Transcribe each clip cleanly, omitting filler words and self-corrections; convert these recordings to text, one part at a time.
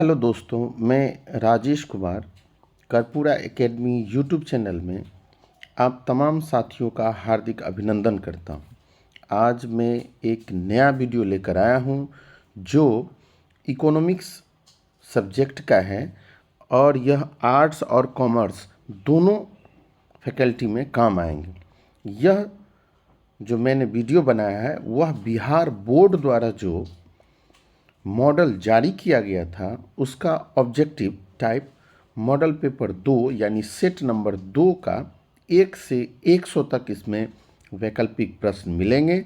Hello दोस्तों, मैं Rajesh Kumar Karpura academy YouTube channel में आप तमाम साथियों का हार्दिक अभिनंदन करता हूं। आज मैं एक नया वीडियो लेकर आया हूं जो इकोनॉमिक्स सब्जेक्ट का है और यह आर्ट्स और कॉमर्स दोनों फैकल्टी में काम आएंगे। यह जो मैंने वीडियो बनाया है वह बिहार बोर्ड द्वारा जो मॉडल जारी किया गया था उसका ऑब्जेक्टिव टाइप मॉडल पेपर 2 यानी सेट नंबर 2 का 1 से 100 तक इसमें वैकल्पिक प्रश्न मिलेंगे,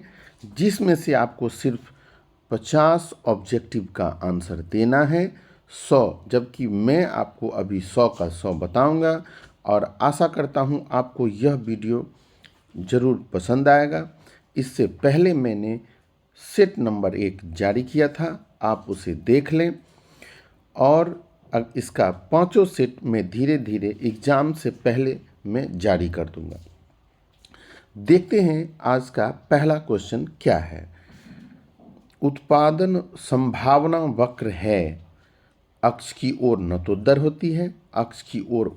जिसमें से आपको सिर्फ 50 ऑब्जेक्टिव का आंसर देना है, 100, जबकि मैं आपको अभी 100 का 100 बताऊंगा। और आशा करता हूं आपको यह वीडियो ज़रूर पसंद आएगा। इससे पहले मैंने सेट नंबर 1 जारी किया था, आप उसे देख लें। और अब इसका 5 सेट में धीरे धीरे एग्ज़ाम से पहले मैं जारी कर दूंगा। देखते हैं आज का पहला क्वेश्चन क्या है। उत्पादन संभावना वक्र है, अक्ष की ओर नतोदर होती है, अक्ष की ओर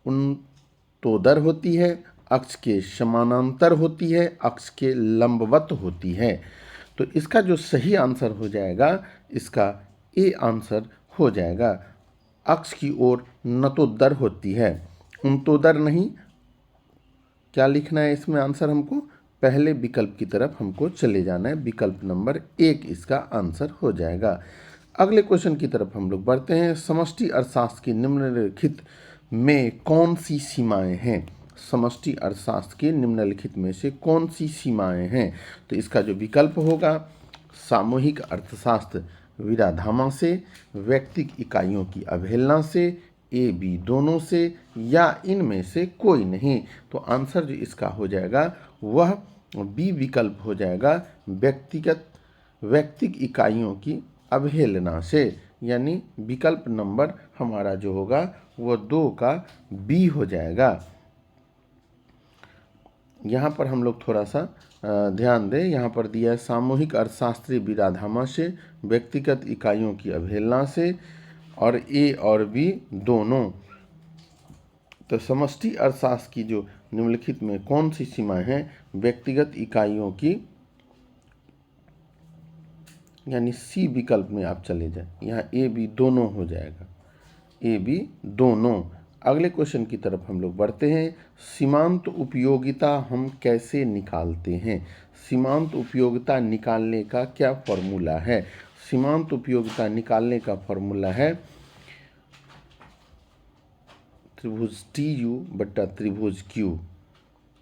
उन्नतोदर होती है, अक्ष के समानांतर होती है, अक्ष के लंबवत होती है। तो इसका जो सही आंसर हो जाएगा, इसका ए आंसर हो जाएगा। अक्ष की ओर नतोदर होती है, उन्नतोदर नहीं। क्या लिखना है इसमें आंसर? हमको पहले विकल्प की तरफ हमको चले जाना है। विकल्प नंबर 1 इसका आंसर हो जाएगा। अगले क्वेश्चन की तरफ हम लोग बढ़ते हैं। समष्टि अर्थशास्त्र की निम्नलिखित में कौन सी सीमाएं हैं? समष्टि अर्थशास्त्र के निम्नलिखित में से कौन सी सीमाएं हैं? तो इसका जो विकल्प होगा, सामूहिक अर्थशास्त्र विराधामा से, व्यक्तिक इकाइयों की अवहेलना से, ए बी दोनों से, या इनमें से कोई नहीं। तो आंसर जो इसका हो जाएगा वह बी विकल्प हो जाएगा, व्यक्तिक इकाइयों की अवहेलना से। यानी विकल्प नंबर हमारा जो होगा वो 2 का बी हो जाएगा। यहाँ पर हम लोग थोड़ा सा ध्यान दें। यहाँ पर दिया है सामूहिक अर्थशास्त्री विराधामा से, व्यक्तिगत इकाइयों की अवहेलना से, और ए और बी दोनों। तो समष्टि अर्थशास्त्र की जो निम्नलिखित में कौन सी सीमाएं हैं? व्यक्तिगत इकाइयों की, यानी सी विकल्प में आप चले जाए। यहाँ ए बी दोनों हो जाएगा, ए बी दोनों। अगले क्वेश्चन की तरफ हम लोग बढ़ते हैं। सीमांत उपयोगिता हम कैसे निकालते हैं? सीमांत उपयोगिता निकालने का क्या फॉर्मूला है? सीमांत उपयोगिता निकालने का फॉर्मूला है त्रिभुज टी यू बट्टा त्रिभुज क्यू,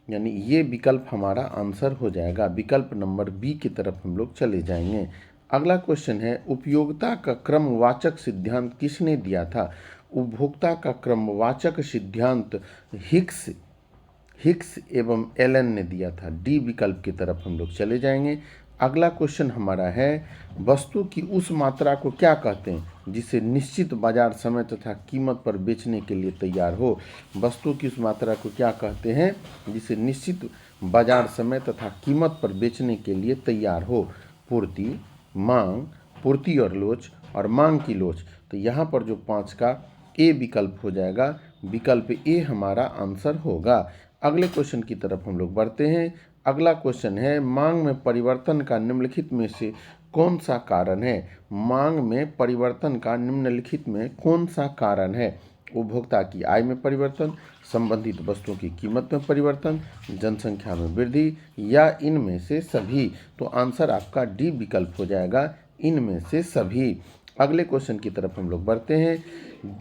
यानी ये विकल्प हमारा आंसर हो जाएगा। विकल्प नंबर बी की तरफ हम लोग चले जाएंगे। अगला क्वेश्चन है, उपयोगिता का क्रमवाचक सिद्धांत किसने दिया था? उपभोक्ता का क्रमवाचक सिद्धांत हिक्स एवं एलन ने दिया था। डी विकल्प की तरफ हम लोग चले जाएंगे। अगला क्वेश्चन हमारा है, वस्तु की उस मात्रा को क्या कहते हैं जिसे निश्चित बाजार समय तथा कीमत पर बेचने के लिए तैयार हो? वस्तु की उस मात्रा को क्या कहते हैं जिसे निश्चित बाजार समय तथा कीमत पर बेचने के लिए तैयार हो? पूर्ति, मांग, पूर्ति और लोच, और मांग की लोच। तो यहाँ पर जो 5 का ए विकल्प हो जाएगा। विकल्प ए हमारा आंसर होगा। अगले क्वेश्चन की तरफ हम लोग बढ़ते हैं। अगला क्वेश्चन है, मांग में परिवर्तन का निम्नलिखित में से कौन सा कारण है? मांग में परिवर्तन का निम्नलिखित में कौन सा कारण है? उपभोक्ता की आय में परिवर्तन, संबंधित वस्तुओं की कीमत में परिवर्तन, जनसंख्या में वृद्धि, या इनमें से सभी। तो आंसर आपका डी विकल्प हो जाएगा, इनमें से सभी। अगले क्वेश्चन की तरफ हम लोग बढ़ते हैं।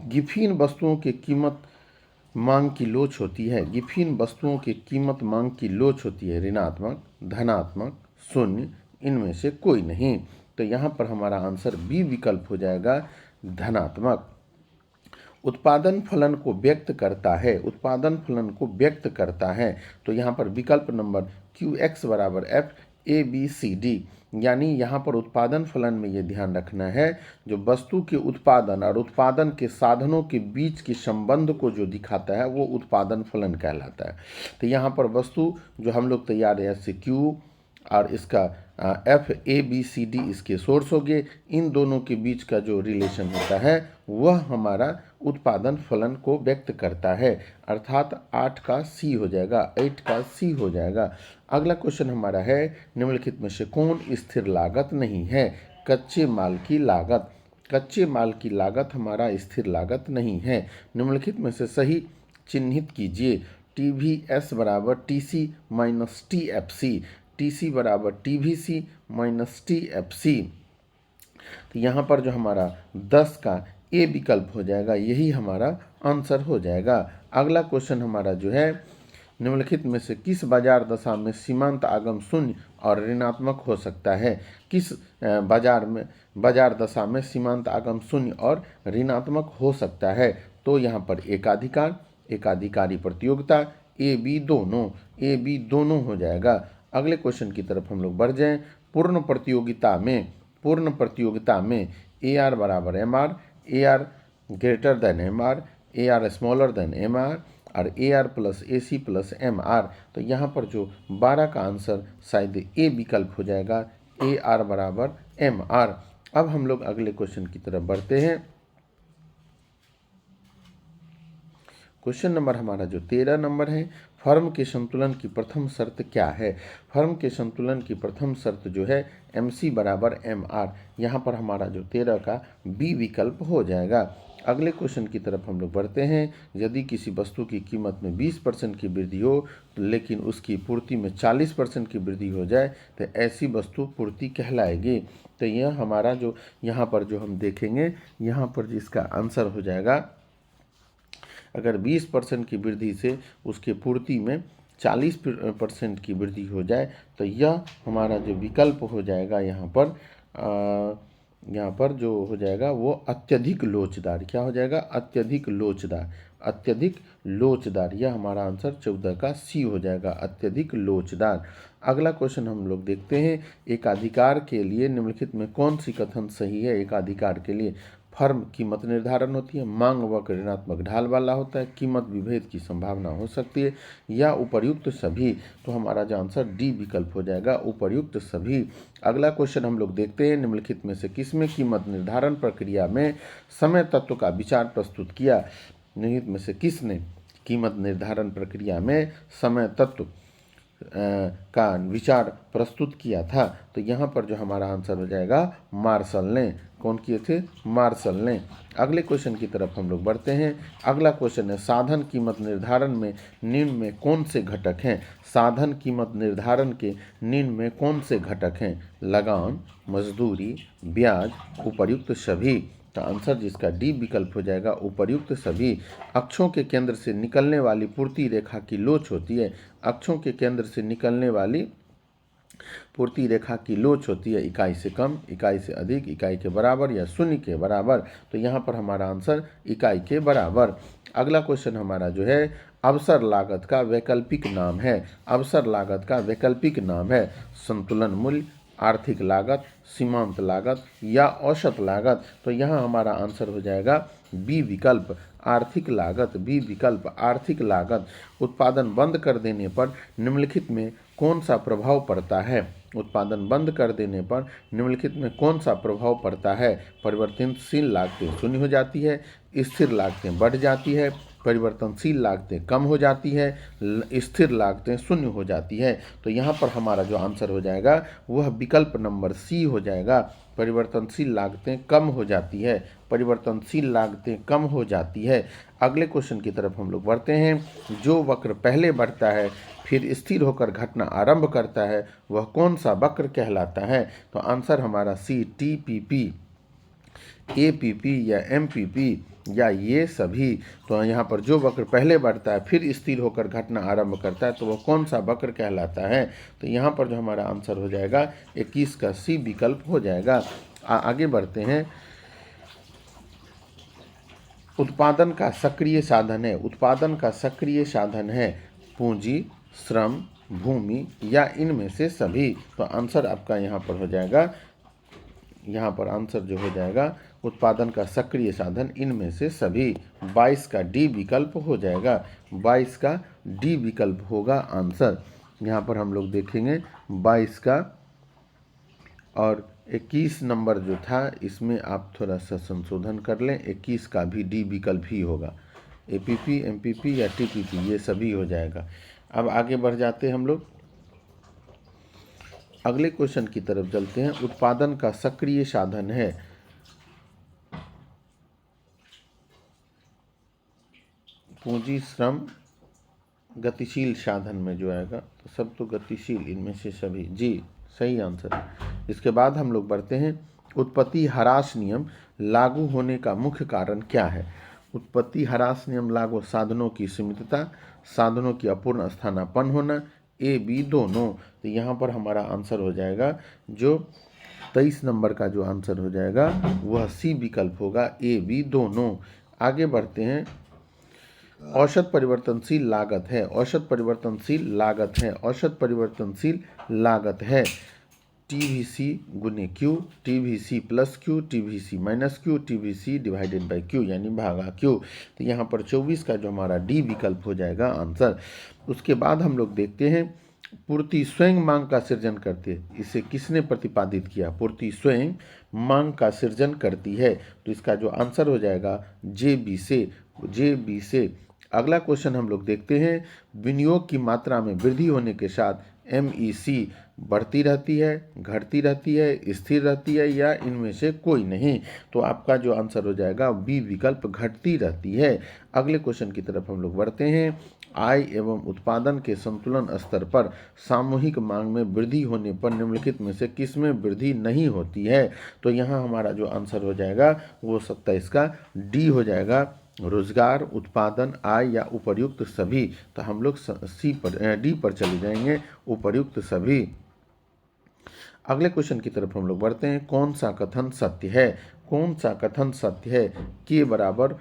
गिफिन वस्तुओं की कीमत मांग की लोच होती है। गिफिन वस्तुओं की कीमत मांग की लोच होती है ऋणात्मक, धनात्मक, शून्य, इनमें से कोई नहीं। तो यहाँ पर हमारा आंसर बी विकल्प हो जाएगा, धनात्मक। उत्पादन फलन को व्यक्त करता है, उत्पादन फलन को व्यक्त करता है। तो यहाँ पर विकल्प नंबर क्यू एक्स बराबर F A B C D, यानी यहाँ पर उत्पादन फलन में ये ध्यान रखना है, जो वस्तु के उत्पादन और उत्पादन के साधनों के बीच के संबंध को जो दिखाता है वो उत्पादन फलन कहलाता है। तो यहाँ पर वस्तु जो हम लोग तैयार है से क्यू, और इसका F A B C D इसके सोर्स हो गए। इन दोनों के बीच का जो रिलेशन होता है वह हमारा उत्पादन फलन को व्यक्त करता है, अर्थात 8 का सी हो जाएगा, 8 का सी हो जाएगा। अगला क्वेश्चन हमारा है निम्नलिखित में से कौन स्थिर लागत नहीं है? कच्चे माल की लागत। कच्चे माल की लागत हमारा स्थिर लागत नहीं है। निम्नलिखित में से सही चिन्हित कीजिए। TVS बराबर TC माइनस TFC, TC बराबर TVC माइनस TFC। तो यहाँ पर जो हमारा 10 का ए विकल्प हो जाएगा, यही हमारा आंसर हो जाएगा। अगला क्वेश्चन हमारा जो है निम्नलिखित में से किस बाजार दशा में सीमांत आगम शून्य और ऋणात्मक हो सकता है? किस बाजार दशा में सीमांत आगम शून्य और ऋणात्मक हो सकता है? तो यहाँ पर एकाधिकार, एकाधिकारी प्रतियोगिता, ए बी दोनों हो जाएगा। अगले क्वेश्चन की तरफ हम लोग बढ़ जाएं। पूर्ण प्रतियोगिता में ए आर बराबर M R, A R greater than M R, A R smaller than M R और A R plus A C plus M R. तो यहाँ पर जो 12 का आंसर शायद ए विकल्प हो जाएगा, ए आर बराबर एम आर। अब हम लोग अगले क्वेश्चन की तरफ बढ़ते हैं। क्वेश्चन नंबर हमारा जो 13 नंबर है, फर्म के संतुलन की प्रथम शर्त क्या है? फर्म के संतुलन की प्रथम शर्त जो है MC बराबर MR। यहाँ पर हमारा जो 13 का बी विकल्प हो जाएगा। अगले क्वेश्चन की तरफ हम लोग बढ़ते हैं। यदि किसी वस्तु की कीमत में 20% की वृद्धि हो लेकिन उसकी पूर्ति में 40% की वृद्धि हो जाए तो ऐसी वस्तु पूर्ति कहलाएगी। तो यह हमारा जो यहाँ पर जो हम देखेंगे, यहाँ पर जिसका आंसर हो जाएगा, अगर 20% की वृद्धि से उसके पूर्ति में 40% की वृद्धि हो जाए तो यह हमारा जो विकल्प हो जाएगा यहाँ पर जो हो जाएगा वो अत्यधिक लोचदार। क्या हो जाएगा? अत्यधिक लोचदार, अत्यधिक लोचदार। यह हमारा आंसर 14 का सी हो जाएगा, अत्यधिक लोचदार। अगला क्वेश्चन हम लोग देखते हैं। एकाधिकार के लिए निम्नलिखित में कौन सी कथन सही है? एकाधिकार के लिए फर्म कीमत निर्धारण होती है, मांग वक्र ऋणात्मक ढाल वाला होता है, कीमत विभेद की संभावना हो सकती है, या उपर्युक्त सभी। तो हमारा जो आंसर डी विकल्प हो जाएगा, उपर्युक्त सभी। अगला क्वेश्चन हम लोग देखते हैं। निम्नलिखित में से किसमें कीमत निर्धारण प्रक्रिया में समय तत्व का विचार प्रस्तुत किया? निम्नलिखित में से किसने कीमत निर्धारण प्रक्रिया में समय तत्व का विचार प्रस्तुत किया था? तो यहाँ पर जो हमारा आंसर हो जाएगा मार्शल ने। कौन किए थे? मार्शल ने। अगले क्वेश्चन की तरफ हम लोग बढ़ते हैं। अगला क्वेश्चन है साधन कीमत निर्धारण में निम्न में कौन से घटक हैं? साधन कीमत निर्धारण के निम्न में कौन से घटक हैं? लगान, मजदूरी, ब्याज, उपर्युक्त सभी। तो आंसर जिसका डी विकल्प हो जाएगा, उपर्युक्त सभी। अक्षों के केंद्र से निकलने वाली पूर्ति रेखा की लोच होती है। अक्षों के केंद्र से निकलने वाली पूर्ति रेखा की लोच होती है इकाई से कम, इकाई से अधिक, इकाई के बराबर या शून्य के बराबर। तो यहाँ पर हमारा आंसर इकाई के बराबर। अगला क्वेश्चन हमारा जो है अवसर लागत का वैकल्पिक नाम है। अवसर लागत का वैकल्पिक नाम है संतुलन मूल्य, आर्थिक लागत, सीमांत लागत या औसत लागत। तो यहाँ हमारा आंसर हो जाएगा बी विकल्प, आर्थिक लागत। बी विकल्प, आर्थिक लागत। उत्पादन बंद कर देने पर निम्नलिखित में कौन सा प्रभाव पड़ता है? उत्पादन बंद कर देने पर निम्नलिखित में कौन सा प्रभाव पड़ता है? परिवर्तनशील लागतें शून्य हो जाती है, स्थिर लागतें बढ़ जाती है, परिवर्तनशील लागतें कम हो जाती है, स्थिर लागतें शून्य हो जाती है। तो यहाँ पर हमारा जो आंसर हो जाएगा वह विकल्प नंबर सी हो जाएगा। परिवर्तनशील लागतें कम हो जाती है, परिवर्तनशील लागतें कम हो जाती है। अगले क्वेश्चन की तरफ हम लोग बढ़ते हैं। जो वक्र पहले बढ़ता है फिर स्थिर होकर घटना आरंभ करता है वह कौन सा वक्र कहलाता है? तो आंसर हमारा सी, TPP, APP या MPP या ये सभी। तो यहाँ पर जो वक्र पहले बढ़ता है फिर स्थिर होकर घटना आरंभ करता है तो वह कौन सा वक्र कहलाता है? तो यहाँ पर जो हमारा आंसर हो जाएगा 21 का सी विकल्प हो जाएगा। आगे बढ़ते हैं। उत्पादन का सक्रिय साधन है। उत्पादन का सक्रिय साधन है पूंजी, श्रम, भूमि या इनमें से सभी। तो आंसर आपका यहाँ पर हो जाएगा, यहाँ पर आंसर जो हो जाएगा उत्पादन का सक्रिय साधन इनमें से सभी। 22 का डी विकल्प हो जाएगा, 22 का डी विकल्प होगा आंसर। यहाँ पर हम लोग देखेंगे 22 का और 21 नंबर जो था इसमें आप थोड़ा सा संशोधन कर लें, 21 का भी डी विकल्प ही होगा। एपीपी, एमपीपी या टीपीपी ये सभी हो जाएगा। अब आगे बढ़ जाते हैं हम लोग, अगले क्वेश्चन की तरफ चलते हैं। उत्पादन का सक्रिय साधन है, पूंजी, श्रम, गतिशील साधन में जो आएगा तो सब तो गतिशील, इनमें से सभी जी सही आंसर है। इसके बाद हम लोग बढ़ते हैं, उत्पत्ति ह्रास नियम लागू होने का मुख्य कारण क्या है। उत्पत्ति ह्रास नियम लागू, साधनों की सीमितता, साधनों की अपूर्ण स्थानापन्न होना, ए बी दोनों। तो यहाँ पर हमारा आंसर हो जाएगा जो 23 नंबर का जो आंसर हो जाएगा वह सी विकल्प होगा, ए बी दोनों। आगे बढ़ते हैं, औसत परिवर्तनशील लागत है, औसत परिवर्तनशील लागत है, औसत परिवर्तनशील लागत है टीवीसी गुने Q, TVC plus Q, TVC minus Q, TVC divided by Q यानी भागा क्यू। तो यहाँ पर 24 का जो हमारा डी विकल्प हो जाएगा आंसर। उसके बाद हम लोग देखते हैं, पूर्ति स्वयं मांग का सृजन करती है, इसे किसने प्रतिपादित किया। पूर्ति स्वयं मांग का सृजन करती है, तो इसका जो आंसर हो जाएगा जे बी से, जे बी से। अगला क्वेश्चन हम लोग देखते हैं, विनियोग की मात्रा में वृद्धि होने के साथ MEC बढ़ती रहती है, घटती रहती है, स्थिर रहती है या इनमें से कोई नहीं। तो आपका जो आंसर हो जाएगा बी विकल्प, घटती रहती है। अगले क्वेश्चन की तरफ हम लोग बढ़ते हैं, आय एवं उत्पादन के संतुलन स्तर पर सामूहिक मांग में वृद्धि होने पर निम्नलिखित में से किसमें वृद्धि नहीं होती है। तो यहाँ हमारा जो आंसर हो जाएगा वो 27 का डी हो जाएगा, रोजगार, उत्पादन, आय या उपर्युक्त सभी। तो हम लोग सी पर डी पर चले जाएंगे, उपर्युक्त सभी। अगले क्वेश्चन की तरफ हम लोग बढ़ते हैं, कौन सा कथन सत्य है, कौन सा कथन सत्य है, के बराबर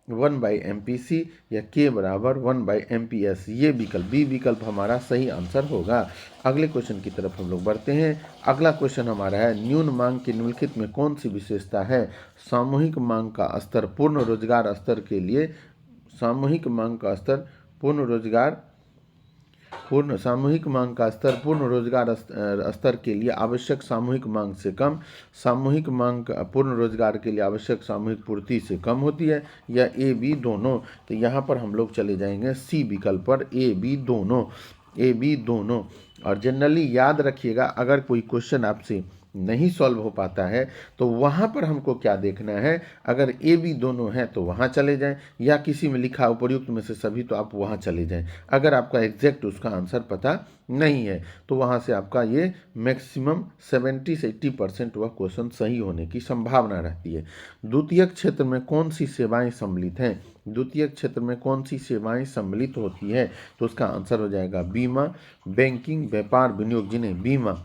1/MPC या के बराबर 1/MPS। ये विकल्प बी विकल्प हमारा सही आंसर होगा। अगले क्वेश्चन की तरफ हम लोग बढ़ते हैं। अगला क्वेश्चन हमारा है, न्यून मांग की निम्नलिखित में कौन सी विशेषता है। सामूहिक मांग का स्तर पूर्ण रोजगार स्तर के लिए, सामूहिक मांग का स्तर पूर्ण रोजगार, पूर्ण सामूहिक मांग का स्तर पूर्ण रोजगार स्तर के लिए आवश्यक सामूहिक मांग से कम, सामूहिक मांग पूर्ण रोजगार के लिए आवश्यक सामूहिक पूर्ति से कम होती है या ए बी दोनों। तो यहाँ पर हम लोग चले जाएंगे सी विकल्प पर, ए बी दोनों, ए बी दोनों। और जनरली याद रखिएगा, अगर कोई क्वेश्चन आपसे नहीं सॉल्व हो पाता है तो वहाँ पर हमको क्या देखना है, अगर ए बी दोनों हैं तो वहाँ चले जाएं, या किसी में लिखा उपर्युक्त में से सभी तो आप वहाँ चले जाएं। अगर आपका एग्जैक्ट उसका आंसर पता नहीं है तो वहाँ से आपका ये मैक्सिमम 70 से 80% वह क्वेश्चन सही होने की संभावना रहती है। द्वितीयक क्षेत्र में कौन सी सेवाएं सम्मिलित हैं, द्वितीयक क्षेत्र में कौन सी सेवाएं सम्मिलित होती है। तो उसका आंसर हो जाएगा बीमा, बैंकिंग, व्यापार, विनियोग, जिन्हें बीमा।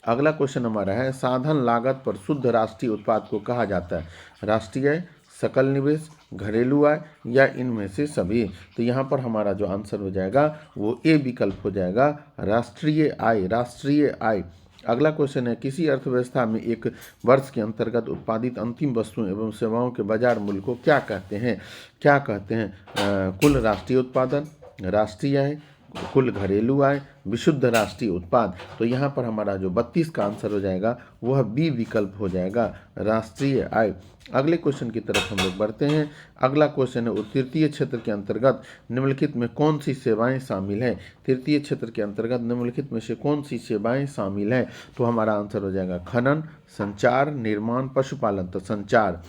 अगला क्वेश्चन हमारा है, साधन लागत पर शुद्ध राष्ट्रीय उत्पाद को कहा जाता है। राष्ट्रीय आय, सकल निवेश, घरेलू आय या इनमें से सभी। तो यहाँ पर हमारा जो आंसर हो जाएगा वो ए विकल्प हो जाएगा, राष्ट्रीय आय, राष्ट्रीय आय। अगला क्वेश्चन है, किसी अर्थव्यवस्था में एक वर्ष के अंतर्गत उत्पादित अंतिम वस्तुओं एवं सेवाओं के बाजार मूल्य को क्या कहते हैं, क्या कहते हैं। कुल राष्ट्रीय उत्पादन, राष्ट्रीय आय, कुल घरेलू आय, विशुद्ध राष्ट्रीय उत्पाद। तो यहाँ पर हमारा जो 32 का आंसर हो जाएगा वह बी विकल्प हो जाएगा, राष्ट्रीय आय। अगले क्वेश्चन की तरफ हम लोग बढ़ते हैं। अगला क्वेश्चन है, तृतीय क्षेत्र के अंतर्गत निम्नलिखित में कौन सी सेवाएं शामिल हैं। तृतीय क्षेत्र के अंतर्गत निम्नलिखित में से कौन सी सेवाएं शामिल हैं। तो हमारा आंसर हो जाएगा खनन, संचार, निर्माण, पशुपालन। तो संचार।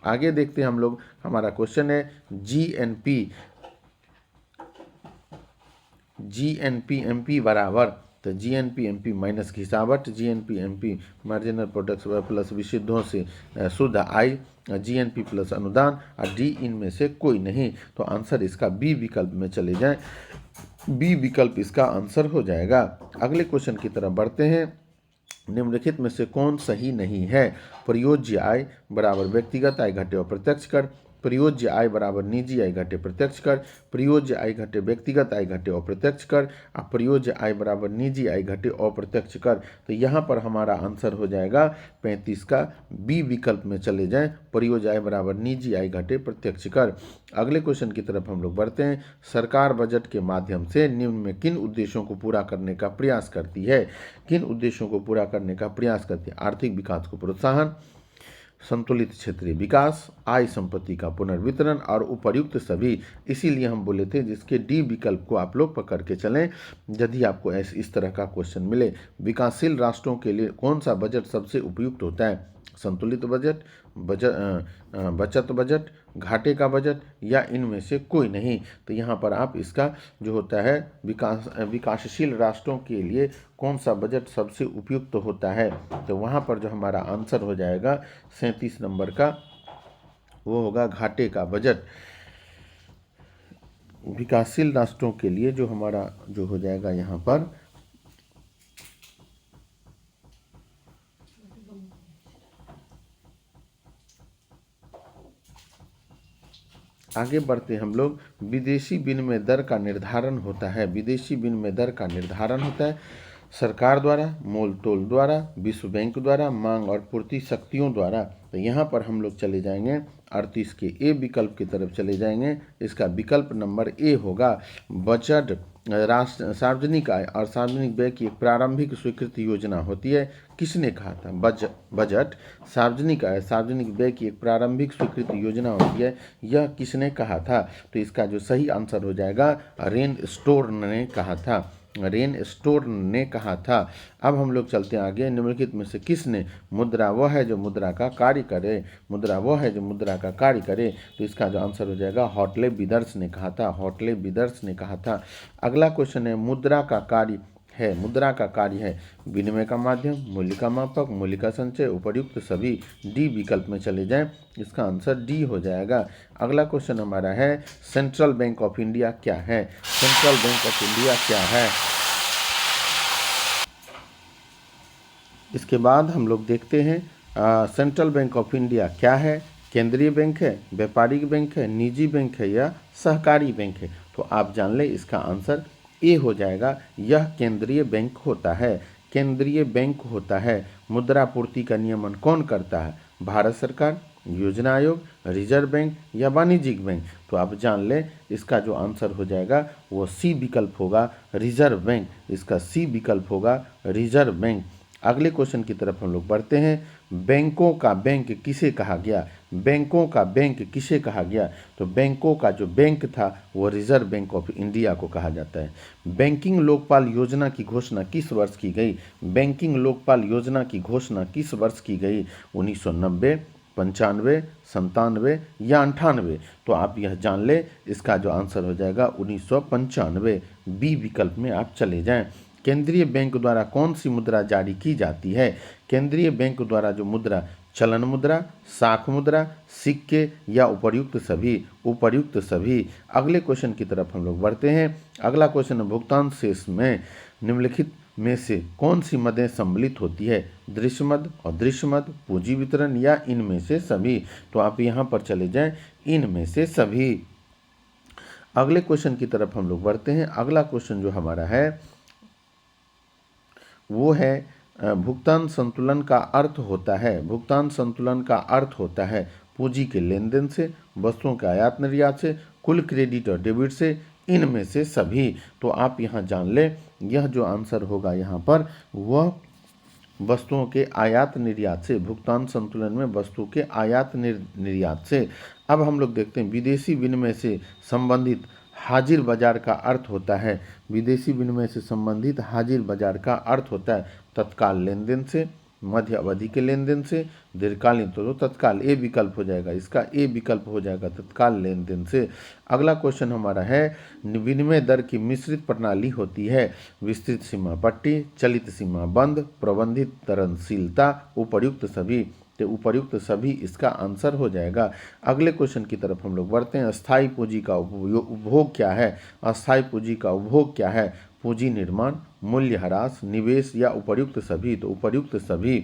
आगे देखते हैं हम लोग, हमारा क्वेश्चन है GNP, GNP/MP बराबर, तो GNP/MP माइनस घिसावट, GNP/MP मार्जिनल प्रोडक्ट्स प्लस विशुद्धों से शुद्ध आय, GNP प्लस अनुदान और डी इनमें से कोई नहीं। तो आंसर इसका बी विकल्प में चले जाएं, बी विकल्प इसका आंसर हो जाएगा। अगले क्वेश्चन की तरफ बढ़ते हैं, निम्नलिखित में से कौन सही नहीं है। प्रयोज्य आय बराबर व्यक्तिगत आय घटे अप्रत्यक्ष कर, प्रयोज्य आय बराबर निजी आय घटे प्रत्यक्ष कर, प्रयोज्य आय घटे व्यक्तिगत आय घटे अप्रत्यक्ष कर, प्रयोज्य आय बराबर निजी आय घटे अप्रत्यक्ष कर। तो यहाँ पर हमारा आंसर हो जाएगा 35 का बी विकल्प में चले जाएं, प्रयोज्य आय बराबर निजी आय घटे प्रत्यक्ष कर। अगले क्वेश्चन की तरफ हम लोग बढ़ते हैं। सरकार बजट के माध्यम से निम्न में किन उद्देश्यों को पूरा करने का प्रयास करती है? किन उद्देश्यों को पूरा करने का प्रयास करती है? आर्थिक विकास को प्रोत्साहन, संतुलित क्षेत्रीय विकास, आय संपत्ति का पुनर्वितरण और उपर्युक्त सभी। इसीलिए हम बोले थे जिसके डी विकल्प को आप लोग पकड़ के चलें यदि आपको इस तरह का क्वेश्चन मिले। विकासशील राष्ट्रों के लिए कौन सा बजट सबसे उपयुक्त होता है? संतुलित बजट, बचत बजट, घाटे का बजट या इनमें से कोई नहीं। तो यहाँ पर आप इसका जो होता है विकासशील राष्ट्रों के लिए कौन सा बजट सबसे उपयुक्त होता है, तो वहाँ पर जो हमारा आंसर हो जाएगा 37 नंबर का, वो होगा घाटे का बजट। विकासशील राष्ट्रों के लिए जो हमारा जो हो जाएगा यहाँ पर आगे बढ़ते हम लोग। विदेशी विनिमय दर का निर्धारण होता है, विदेशी विनिमय दर का निर्धारण होता है सरकार द्वारा, मोल तोल द्वारा, विश्व बैंक द्वारा, मांग और पूर्ति शक्तियों द्वारा। तो यहाँ पर हम लोग चले जाएंगे 38 के ए विकल्प की तरफ चले जाएंगे। इसका विकल्प नंबर ए होगा। बजट राष्ट्र सार्वजनिक आय और सार्वजनिक व्यय की एक प्रारंभिक स्वीकृत योजना होती है। किसने कहा था? बजट सार्वजनिक आय सार्वजनिक व्यय की एक प्रारंभिक स्वीकृत योजना होती है, यह किसने कहा था? तो इसका जो सही आंसर हो जाएगा रेन स्टोर ने कहा था, रेन स्टोर ने कहा था। अब हम लोग चलते हैं आगे। निम्नलिखित में से किसने मुद्रा वह है जो मुद्रा का कार्य करे, मुद्रा वह है जो मुद्रा का कार्य करे। तो इसका जो आंसर हो जाएगा हॉटले बिदर्स ने कहा था, हॉटले बिदर्स ने कहा था। अगला क्वेश्चन है मुद्रा का कार्य है, मुद्रा का कार्य है विनिमय का माध्यम, मूल्य का मापक, मूल्य का संचय, उपर्युक्त सभी। डी विकल्प में चले जाएं, इसका आंसर डी हो जाएगा। अगला क्वेश्चन हमारा है सेंट्रल बैंक ऑफ इंडिया क्या है? सेंट्रल बैंक ऑफ इंडिया क्या है? इसके बाद हम लोग देखते हैं सेंट्रल बैंक ऑफ इंडिया क्या है? केंद्रीय बैंक है, व्यापारिक बैंक है, निजी बैंक है या सहकारी बैंक है? तो आप जान लें इसका आंसर ए हो जाएगा। यह केंद्रीय बैंक होता है, केंद्रीय बैंक होता है। मुद्रा पूर्ति का नियमन कौन करता है? भारत सरकार, योजना आयोग, रिजर्व बैंक या वाणिज्यिक बैंक? तो आप जान लें इसका जो आंसर हो जाएगा वो सी विकल्प होगा, रिजर्व बैंक। इसका सी विकल्प होगा, रिजर्व बैंक। अगले क्वेश्चन की तरफ हम लोग बढ़ते हैं। बैंकों का बैंक किसे कहा गया? बैंकों का बैंक किसे कहा गया? तो बैंकों का जो बैंक था वो रिजर्व बैंक ऑफ इंडिया को कहा जाता है। बैंकिंग लोकपाल योजना की घोषणा किस वर्ष की गई? बैंकिंग लोकपाल योजना की घोषणा किस वर्ष की गई? 1990, 95, 97 या 98? तो आप यह जान ले इसका जो आंसर हो जाएगा 1995। बी विकल्प में आप चले जाएं। केंद्रीय बैंक द्वारा कौन सी मुद्रा जारी की जाती है? केंद्रीय बैंक द्वारा जो मुद्रा चलन मुद्रा, साख मुद्रा, सिक्के या उपर्युक्त सभी? उपर्युक्त सभी। अगले क्वेश्चन की तरफ हम लोग बढ़ते हैं। अगला क्वेश्चन भुगतान शेष में निम्नलिखित में से कौन सी मदें सम्मिलित होती है? दृश्य मद, अदृश्य मद, पूंजी वितरण या इनमें से सभी? तो आप यहाँ पर चले जाएं, इनमें से सभी। अगले क्वेश्चन की तरफ हम लोग बढ़ते हैं। अगला क्वेश्चन जो हमारा है वो है भुगतान संतुलन का अर्थ होता है, भुगतान संतुलन का अर्थ होता है पूंजी के लेन देन से, वस्तुओं के आयात निर्यात से, कुल क्रेडिट और डेबिट से, इनमें से सभी। तो आप यहाँ जान लें यह जो आंसर होगा यहाँ पर वह वस्तुओं के आयात निर्यात से, भुगतान संतुलन में वस्तु के आयात निर्यात से। अब हम लोग देखते हैं विदेशी विनिमय से संबंधित हाजिर बाजार का अर्थ होता है। विदेशी विनिमय से संबंधित हाजिर बाजार का अर्थ होता है तत्काल लेन देन से, मध्य अवधि के लेन देन से, दीर्घकालीन। तो तत्काल ए विकल्प हो जाएगा, इसका ए विकल्प हो जाएगा तत्काल लेन देन से। अगला क्वेश्चन हमारा है विनिमय दर की मिश्रित प्रणाली होती है विस्तृत सीमा पट्टी, चलित सीमा बंद, प्रबंधित तरलशीलता, उपर्युक्त सभी। तो उपर्युक्त सभी इसका आंसर हो जाएगा। अगले क्वेश्चन की तरफ हम लोग बढ़ते हैं। अस्थायी पूंजी का उपभोग क्या है? अस्थायी पूंजी का उपभोग क्या है? पूंजी निर्माण, मूल्य ह्रास, निवेश या उपर्युक्त सभी? तो उपर्युक्त सभी।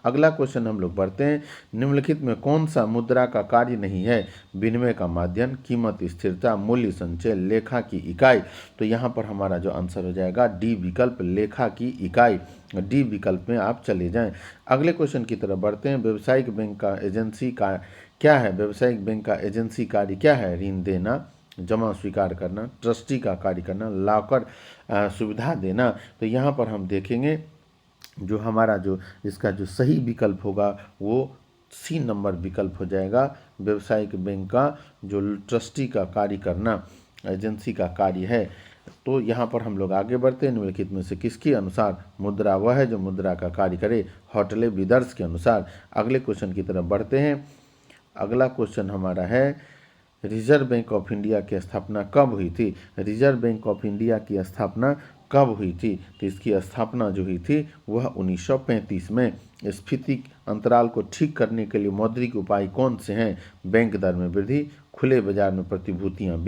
अगला क्वेश्चन हम लोग बढ़ते हैं। निम्नलिखित में कौन सा मुद्रा का कार्य नहीं है? विनिमय का माध्यम, कीमत स्थिरता, मूल्य संचय, लेखा की इकाई। तो यहाँ पर हमारा जो आंसर हो जाएगा डी विकल्प, लेखा की इकाई। डी विकल्प में आप चले जाएं। अगले क्वेश्चन की तरफ बढ़ते हैं। व्यावसायिक बैंक का एजेंसी का क्या है? व्यावसायिक बैंक का एजेंसी कार्य क्या है? ऋण देना, जमा स्वीकार करना, ट्रस्टी का कार्य करना, लॉकर सुविधा देना। तो यहाँ पर हम देखेंगे जो हमारा जो इसका जो सही विकल्प होगा वो सी नंबर विकल्प हो जाएगा। व्यावसायिक बैंक का जो ट्रस्टी का कार्य करना एजेंसी का कार्य है। तो यहाँ पर हम लोग आगे बढ़ते हैं। निम्नलिखित में से किसके अनुसार मुद्रा वह है जो मुद्रा का कार्य करे? हॉटले विदर्स के अनुसार। अगले क्वेश्चन की तरफ बढ़ते हैं। अगला क्वेश्चन हमारा है रिजर्व बैंक ऑफ इंडिया की स्थापना कब हुई थी? रिजर्व बैंक ऑफ इंडिया की स्थापना कब हुई थी? तो इसकी स्थापना जो हुई थी वह 1935 में। स्फीति अंतराल को ठीक करने के लिए मौद्रिक उपाय कौन से हैं? बैंक दर में वृद्धि, खुले बाजार में प्रतिभूतियां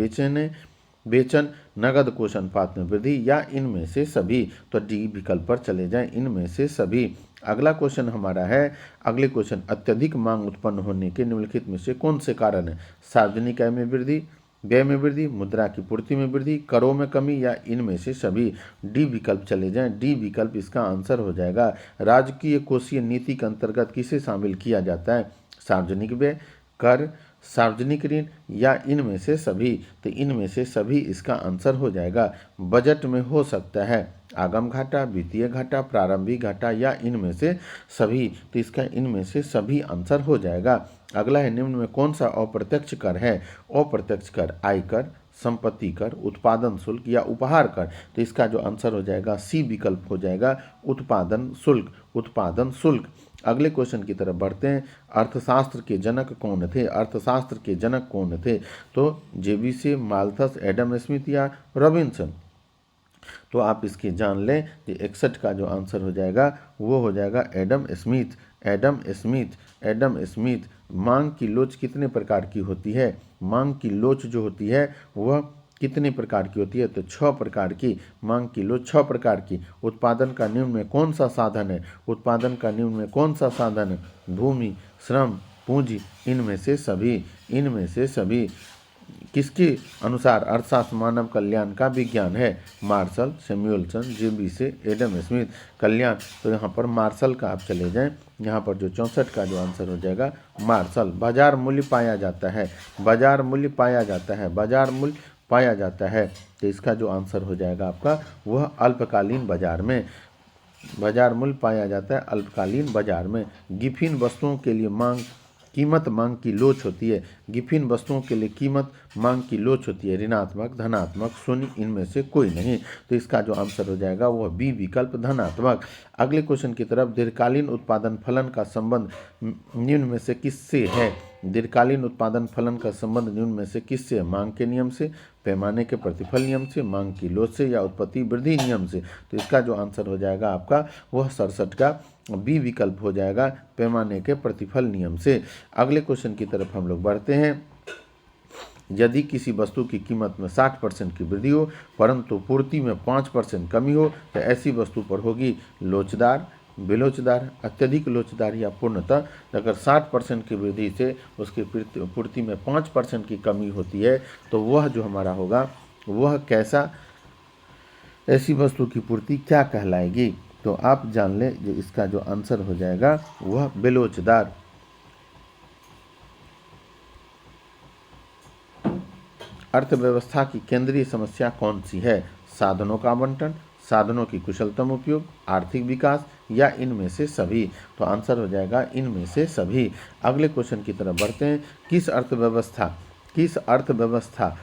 बेचन, नगद कोष अनुपात में वृद्धि या इनमें से सभी। तो डी विकल्प पर चले जाएं, इनमें से सभी। अगला क्वेश्चन हमारा है, अगले क्वेश्चन अत्यधिक मांग उत्पन्न होने के निम्नलिखित में से कौन से कारण है? सार्वजनिक आय में वृद्धि, व्यय में वृद्धि, मुद्रा की पूर्ति में वृद्धि, करों में कमी या इनमें से सभी। डी विकल्प चले जाएं, डी विकल्प इसका आंसर हो जाएगा। राजकीय कोषीय नीति के अंतर्गत किसे शामिल किया जाता है? सार्वजनिक व्यय, कर, सार्वजनिक ऋण या इनमें से सभी। तो इनमें से सभी इसका आंसर हो जाएगा। बजट में हो सकता है आगम घाटा, वित्तीय घाटा, प्रारंभिक घाटा या इनमें से सभी। तो इसका इनमें से सभी आंसर हो जाएगा। अगला है निम्न में कौन सा अप्रत्यक्ष कर है? अप्रत्यक्ष कर आयकर, संपत्ति कर, उत्पादन शुल्क या उपहार कर। तो इसका जो आंसर हो जाएगा सी विकल्प हो जाएगा, उत्पादन शुल्क, उत्पादन शुल्क। अगले क्वेश्चन की तरफ बढ़ते हैं। अर्थशास्त्र के जनक कौन थे? अर्थशास्त्र के जनक कौन थे? तो जेबीसी, माल्थस, एडम स्मिथ या रॉबिन्सन। तो आप इसके जान लें कि 61 का जो आंसर हो जाएगा वो हो जाएगा Adam Smith. Adam Smith, Adam Smith. मांग की लोच कितने प्रकार की होती है? मांग की लोच जो होती है वह कितने प्रकार की होती है? तो 6 प्रकार की। मांग की लोच 6 प्रकार की। उत्पादन का निम्न में कौन सा साधन है? उत्पादन का निम्न में कौन सा साधन है? भूमि, श्रम, पूंजी, इनमें से सभी। इनमें से सभी। किसके अनुसार अर्थशास्त्र मानव कल्याण का विज्ञान है? Marshall, Samuelson, JBC, Adam Smith. कल्याण, तो यहाँ पर मार्शल का आप चले जाएं। यहाँ पर जो 64 का जो आंसर हो जाएगा मार्शल। बाजार मूल्य पाया जाता है, बाजार मूल्य पाया जाता है, बाजार मूल्य पाया जाता है। तो इसका जो आंसर हो जाएगा आपका वह अल्पकालीन बाजार में। बाजार मूल्य पाया जाता है अल्पकालीन बाजार में। गिफिन वस्तुओं के लिए कीमत मांग की लोच होती है। गिफिन वस्तुओं के लिए कीमत मांग की लोच होती है। ऋणात्मक, धनात्मक, शून्य, इनमें से कोई नहीं। तो इसका जो आंसर हो जाएगा वह बी विकल्प, धनात्मक। अगले क्वेश्चन की तरफ। दीर्घकालीन उत्पादन फलन का संबंध निम्न में से किससे है? दीर्घकालीन उत्पादन फलन का संबंध निम्न में से किससे है? मांग के नियम से, पैमाने के प्रतिफल नियम से, मांग की लोच से या उत्पत्ति वृद्धि नियम से। तो इसका जो आंसर हो जाएगा आपका वह 67 का बी विकल्प हो जाएगा, पैमाने के प्रतिफल नियम से। अगले क्वेश्चन की तरफ हम लोग बढ़ते हैं। यदि किसी वस्तु की कीमत में 60% की वृद्धि हो परंतु पूर्ति में 5% कमी हो तो ऐसी वस्तु पर होगी लोचदार, बेलोचदार, अत्यधिक लोचदार या पूर्णतः। अगर 60% की वृद्धि से उसकी पूर्ति में 5% की कमी होती है तो वह जो हमारा होगा वह कैसा, ऐसी वस्तु की पूर्ति क्या कहलाएगी? तो आप जान लें जो इसका जो आंसर हो जाएगा वह बेलोचदार। अर्थव्यवस्था की केंद्रीय समस्या कौन सी है? साधनों का आवंटन, साधनों की कुशलतम उपयोग, आर्थिक विकास या इनमें से सभी। तो आंसर हो जाएगा इनमें से सभी। अगले क्वेश्चन की तरफ बढ़ते हैं। किस अर्थव्यवस्था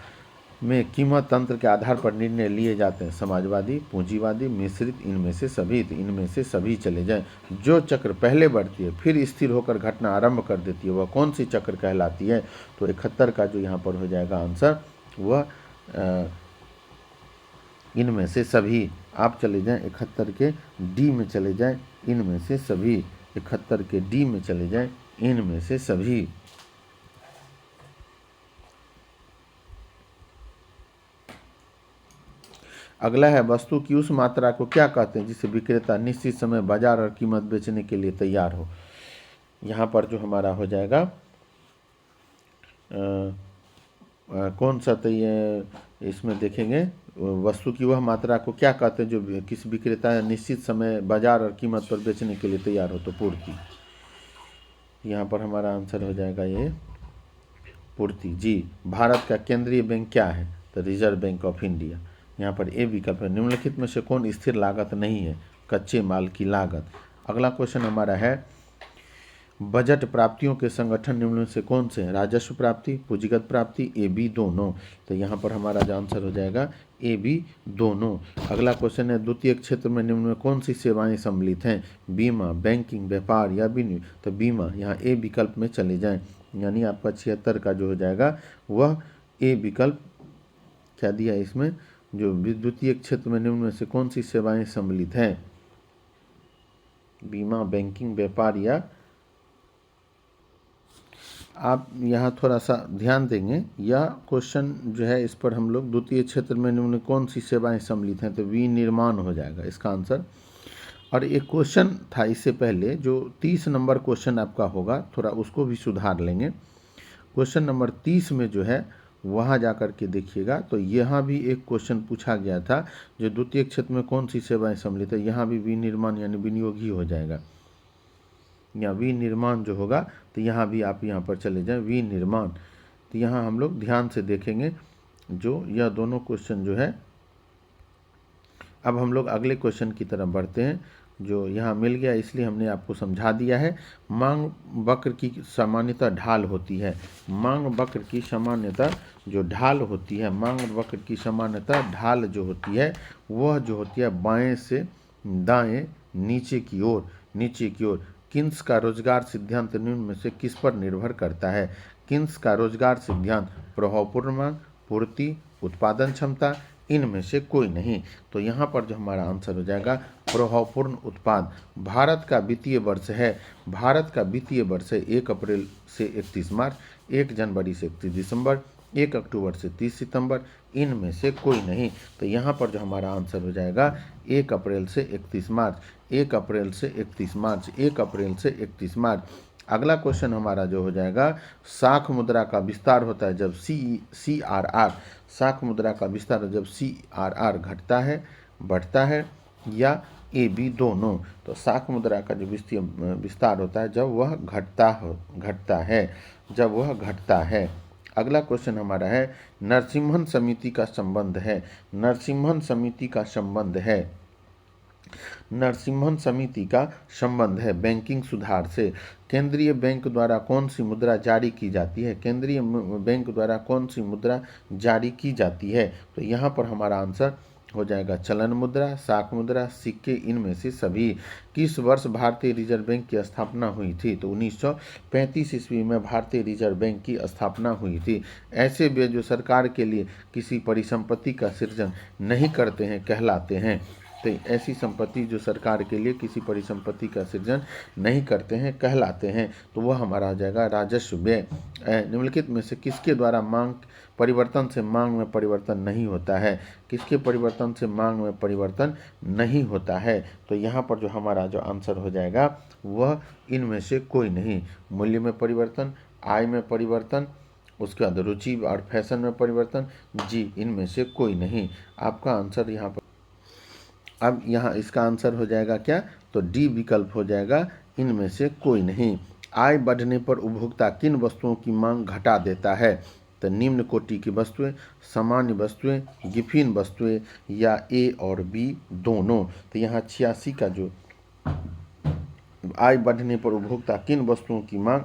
में कीमत तंत्र के आधार पर निर्णय लिए जाते हैं? समाजवादी, पूंजीवादी, मिश्रित, इनमें से सभी। तो इनमें से सभी चले जाएं। जो चक्र पहले बढ़ती है फिर स्थिर होकर घटना आरंभ कर देती है वह कौन सी चक्र कहलाती है? तो 71 का जो यहाँ पर हो जाएगा आंसर वह इनमें से सभी। आप चले जाएं 71 के डी में चले जाएं, इनमें से सभी। 71 के डी में चले जाएं, इनमें से सभी। अगला है वस्तु की उस मात्रा को क्या कहते हैं जिसे विक्रेता निश्चित समय बाजार और कीमत बेचने के लिए तैयार हो। यहाँ पर जो हमारा हो जाएगा कौन सा, तो ये इसमें देखेंगे वस्तु की वह मात्रा को क्या कहते हैं जो किसी विक्रेता निश्चित समय बाजार और कीमत पर बेचने के लिए तैयार हो, तो पूर्ति। यहाँ पर हमारा आंसर हो जाएगा ये पूर्ति। जी। भारत का केंद्रीय बैंक क्या है, तो रिजर्व बैंक ऑफ इंडिया। यहाँ पर ए विकल्प है। निम्नलिखित में से कौन स्थिर लागत नहीं है, कच्चे माल की लागत। अगला क्वेश्चन हमारा है बजट प्राप्तियों के संगठन निम्न में से कौन से हैं, राजस्व प्राप्ति, पूंजीगत प्राप्ति, ए बी दोनों। तो यहाँ पर हमारा जो आंसर हो जाएगा ए बी दोनों। अगला क्वेश्चन है द्वितीय क्षेत्र में निम्न में कौन सी सेवाएं सम्मिलित हैं, बीमा, बैंकिंग, व्यापार या विनिमय। तो बीमा, यहाँ ए विकल्प में चले जाएं, यानी आपका 76 का जो हो जाएगा वह ए विकल्प क्या दिया है इसमें, जो द्वितीय क्षेत्र में निम्न में से कौन सी सेवाएं सम्मिलित हैं, बीमा, बैंकिंग, व्यापार या। आप यहाँ थोड़ा सा ध्यान देंगे, यह क्वेश्चन जो है इस पर हम लोग द्वितीय क्षेत्र में निम्न कौन सी सेवाएं सम्मिलित हैं, तो विनिर्माण हो जाएगा इसका आंसर। और एक क्वेश्चन था इससे पहले जो 30 नंबर क्वेश्चन आपका होगा, थोड़ा उसको भी सुधार लेंगे। क्वेश्चन नंबर 30 में जो है वहाँ जा कर के देखिएगा, तो यहाँ भी एक क्वेश्चन पूछा गया था जो द्वितीय क्षेत्र में कौन सी सेवाएं सम्मिलित है, यहाँ भी विनिर्माण यानी विनियोग ही हो जाएगा। या विनिर्माण जो होगा तो यहाँ भी आप यहाँ पर चले जाएं विनिर्माण। तो यहाँ हम लोग ध्यान से देखेंगे जो यह दोनों क्वेश्चन जो है। अब हम लोग अगले क्वेश्चन की तरफ बढ़ते हैं, जो यहाँ मिल गया इसलिए हमने आपको समझा दिया है। मांग वक्र की सामान्यतः ढाल होती है, मांग वक्र की सामान्यतः जो ढाल होती है, मांग वक्र की सामान्यतः ढाल जो होती है वह जो होती है बाएं से दाएं नीचे की ओर। किन्स का रोजगार सिद्धांत निम्न में से किस पर निर्भर करता है, किन्स का रोजगार सिद्धांत प्रभावपूर्ण मांग, पूर्ति, उत्पादन क्षमता, इनमें से कोई नहीं। तो यहाँ पर जो हमारा आंसर हो जाएगा प्रभावपूर्ण उत्पाद। भारत का वित्तीय वर्ष है 1 अप्रैल से 31 मार्च, 1 जनवरी से 31 दिसंबर, 1 अक्टूबर से 30 सितंबर, इनमें से कोई नहीं। तो यहाँ पर जो हमारा आंसर हो जाएगा 1 अप्रैल से 31 मार्च, 1 अप्रैल से 31 मार्च, 1 अप्रैल से 31 मार्च। अगला क्वेश्चन हमारा जो हो जाएगा साख मुद्रा का विस्तार होता है जब CRR, साख मुद्रा का विस्तार जब CRR घटता है, बढ़ता है या ए बी दोनों। तो साख मुद्रा का जो विस्तार होता है जब वह घटता है। अगला क्वेश्चन हमारा है नरसिम्हन समिति का संबंध है, नरसिम्हन समिति का संबंध है बैंकिंग सुधार से। केंद्रीय बैंक द्वारा कौन सी मुद्रा जारी की जाती है, केंद्रीय बैंक द्वारा कौन सी मुद्रा जारी की जाती है। तो यहाँ पर हमारा आंसर हो जाएगा चलन मुद्रा, साख मुद्रा, सिक्के, इनमें से सभी। किस वर्ष भारतीय रिजर्व बैंक की स्थापना हुई थी, तो 1935 ईस्वी में भारतीय रिजर्व बैंक की स्थापना हुई थी। ऐसे व्यय जो सरकार के लिए किसी परिसंपत्ति का सृजन नहीं करते हैं कहलाते हैं। तो ऐसी संपत्ति जो सरकार के लिए किसी परिसंपत्ति का सृजन नहीं करते हैं कहलाते हैं, तो वह हमारा हो जाएगा राजस्व व्यय। निम्नलिखित में से किसके द्वारा मांग परिवर्तन से मांग में परिवर्तन नहीं होता है, किसके परिवर्तन से मांग में परिवर्तन नहीं होता है। तो यहाँ पर जो हमारा जो आंसर हो जाएगा वह इनमें से कोई नहीं। मूल्य में परिवर्तन, आय में परिवर्तन, उसके बाद रुचि और फैशन में परिवर्तन, जी इनमें से कोई नहीं। आपका आंसर यहाँ पर, अब यहाँ इसका आंसर हो जाएगा क्या, तो डी विकल्प हो जाएगा इनमें से कोई नहीं। आय बढ़ने पर उपभोक्ता किन वस्तुओं की मांग घटा देता है, तो निम्न कोटि की वस्तुएं, सामान्य वस्तुएं, गिफिन वस्तुएं या ए और बी दोनों। तो यहाँ 86 का जो आय बढ़ने पर उपभोक्ता किन वस्तुओं की मांग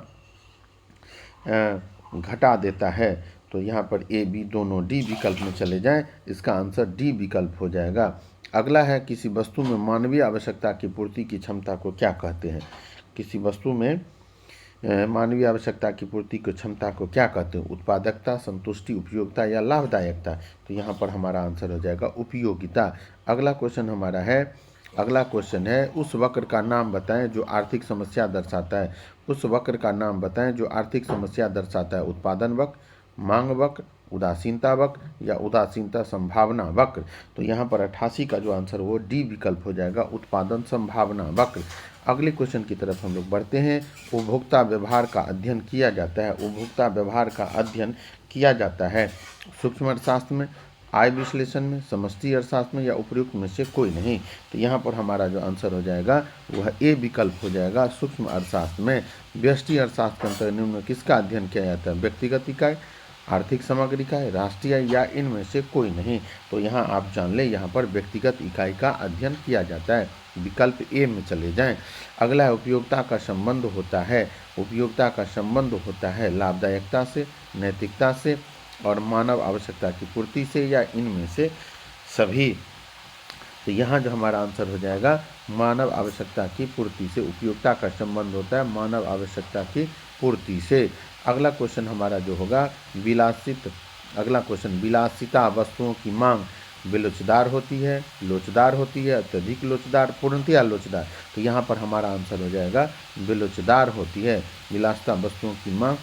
घटा देता है, तो यहाँ पर ए बी दोनों, डी विकल्प में चले जाएं, इसका आंसर डी विकल्प हो जाएगा। अगला है किसी वस्तु में मानवीय आवश्यकता की पूर्ति की क्षमता को क्या कहते हैं, किसी वस्तु में मानवीय आवश्यकता की पूर्ति की क्षमता को क्या कहते हैं, उत्पादकता, संतुष्टि, उपयोगिता या लाभदायकता। तो यहाँ पर हमारा आंसर हो जाएगा उपयोगिता। अगला क्वेश्चन है उस वक्र का नाम बताएं जो आर्थिक समस्या दर्शाता है, उस वक्र का नाम बताएं जो आर्थिक समस्या दर्शाता है। उत्पादन वक्र, मांग वक्र, उदासीनता वक्र या उदासीनता संभावना वक्र। तो यहाँ पर 88 का जो आंसर वो डी विकल्प हो जाएगा, उत्पादन संभावना वक्र। अगले क्वेश्चन की तरफ हम लोग बढ़ते हैं। उपभोक्ता व्यवहार का अध्ययन किया जाता है, उपभोक्ता व्यवहार का अध्ययन किया जाता है सूक्ष्म अर्थशास्त्र में, आय विश्लेषण में, समष्टि अर्थशास्त्र में या उपयुक्त में से कोई नहीं। तो यहाँ पर हमारा जो आंसर हो जाएगा वह ए विकल्प हो जाएगा, सूक्ष्म अर्थशास्त्र में। व्यष्टि अर्थशास्त्र के अंतर्गत निम्न में किसका अध्ययन किया जाता है? व्यक्तिगत इकाई, आर्थिक समग्र इकाई, राष्ट्रीय या इनमें से कोई नहीं। तो यहाँ आप जान लें, यहाँ पर व्यक्तिगत इकाई का अध्ययन किया जाता है। विकल्प ए में चले जाएं। अगला है उपयोगिता का संबंध होता है, उपयोगिता का संबंध होता है लाभदायकता से, नैतिकता से और मानव आवश्यकता की पूर्ति से या इनमें से सभी। तो यहाँ जो हमारा आंसर हो जाएगा मानव आवश्यकता की पूर्ति से, उपयोगिता का संबंध होता है मानव आवश्यकता की पूर्ति से। अगला क्वेश्चन हमारा जो होगा अगला क्वेश्चन, विलासिता वस्तुओं की मांग बेलोचदार होती है, लोचदार होती है, अत्यधिक लोचदार, पूर्णतया लोचदार। तो यहाँ पर हमारा आंसर हो जाएगा बेलोचदार होती है। विलासिता वस्तुओं की मांग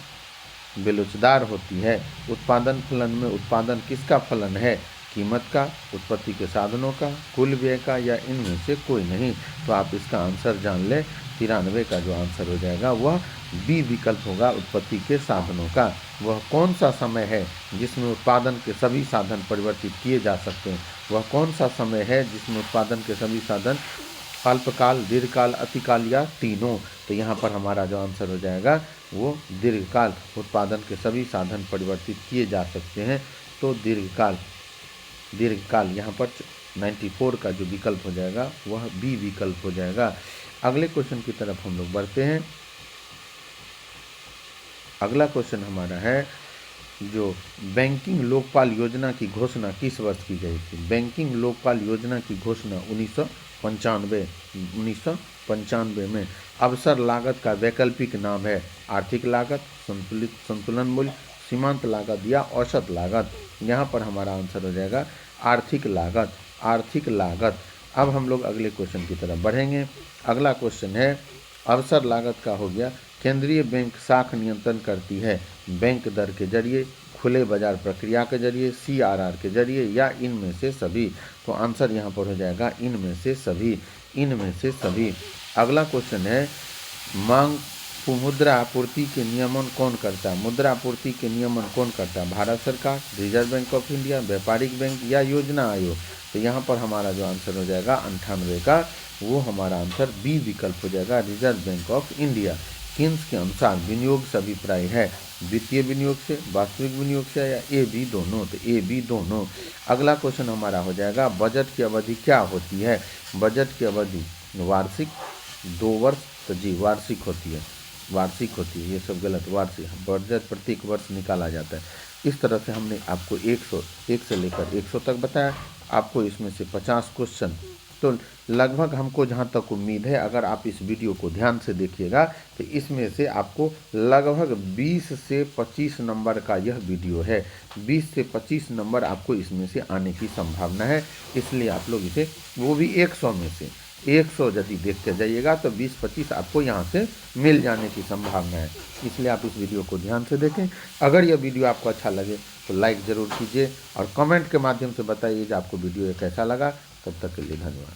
बेलोचदार होती है। उत्पादन फलन में उत्पादन किसका फलन है? कीमत का, उत्पत्ति के साधनों का, कुल व्यय का या इनमें से कोई नहीं। तो आप इसका आंसर जान लें, 93 का जो आंसर हो जाएगा वह बी विकल्प होगा, उत्पत्ति के साधनों का। वह कौन सा समय है जिसमें उत्पादन के सभी साधन परिवर्तित किए जा सकते हैं? वह कौन सा समय है जिसमें उत्पादन के सभी साधन अल्पकाल, दीर्घकाल, अतिकाल या तीनों? तो यहाँ पर हमारा जो आंसर हो जाएगा वो दीर्घकाल, उत्पादन के सभी साधन परिवर्तित किए जा सकते हैं। तो दीर्घकाल यहाँ पर 94 का जो विकल्प हो जाएगा वह बी विकल्प हो जाएगा। अगले क्वेश्चन की तरफ हम लोग बढ़ते हैं। अगला क्वेश्चन हमारा है, जो बैंकिंग लोकपाल योजना की घोषणा किस वर्ष की गई थी? बैंकिंग लोकपाल योजना की घोषणा 1995 में। अवसर लागत का वैकल्पिक नाम है आर्थिक लागत, संतुलन मूल्य, सीमांत लागत या औसत लागत। यहाँ पर हमारा आंसर हो जाएगा आर्थिक लागत, आर्थिक लागत। अब हम लोग अगले क्वेश्चन की तरफ बढ़ेंगे। अगला क्वेश्चन है, अवसर लागत का हो गया, केंद्रीय बैंक साख नियंत्रण करती है बैंक दर के जरिए, खुले बाजार प्रक्रिया के जरिए, CRR के जरिए या इनमें से सभी। तो आंसर यहाँ पर हो जाएगा इनमें से सभी, इनमें से सभी। अगला क्वेश्चन है, मांग मुद्रा पूर्ति के नियमन कौन करता है? मुद्रा पूर्ति के नियमन कौन करता है? भारत सरकार, रिजर्व बैंक ऑफ इंडिया, व्यापारिक बैंक या योजना आयोग। तो यहाँ पर हमारा जो आंसर हो जाएगा 98 का, वो हमारा आंसर बी विकल्प हो जाएगा, reserve bank of India. Keynes के अनुसार विनियोग से अभिप्राय है? वित्तीय विनियोग से, वास्तविक विनियोग से या ए बी दोनों? तो ए बी दोनों। अगला क्वेश्चन हमारा हो जाएगा, बजट की अवधि क्या होती है? बजट की अवधि वार्षिक, 2 वर्ष, तो जी वार्षिक होती है, वार्षिक होती है, ये सब गलत। वार्षिक बजट प्रत्येक वर्ष निकाला जाता है। इस तरह से हमने आपको 101 से लेकर 100 तक बताया। आपको इसमें से 50 क्वेश्चन, तो लगभग हमको जहाँ तक उम्मीद है, अगर आप इस वीडियो को ध्यान से देखिएगा तो इसमें से आपको लगभग 20 से 25 नंबर का यह वीडियो है। 20 से 25 नंबर आपको इसमें से आने की संभावना है। इसलिए आप लोग इसे, वो भी 100 में से 100 यदि देखते जाइएगा तो 20-25 आपको यहाँ से मिल जाने की संभावना है। इसलिए आप इस वीडियो को ध्यान से देखें। अगर यह वीडियो आपको अच्छा लगे तो लाइक ज़रूर कीजिए और कमेंट के माध्यम से बताइए कि आपको वीडियो कैसा लगा। तब तक के लिए धन्यवाद।